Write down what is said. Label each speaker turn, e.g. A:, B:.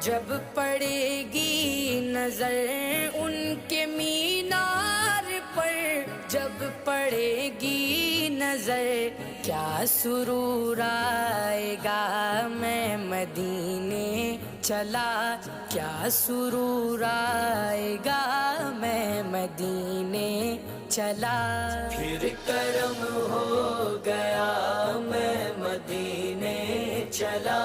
A: जब पड़ेगी नजर उनके मीनार पर, जब पड़ेगी नजर क्या सुरूर आएगा। मैं मदीने चला क्या सुरूर आएगा, मैं मदीने चला। फिर करम हो गया मैं मदीने चला।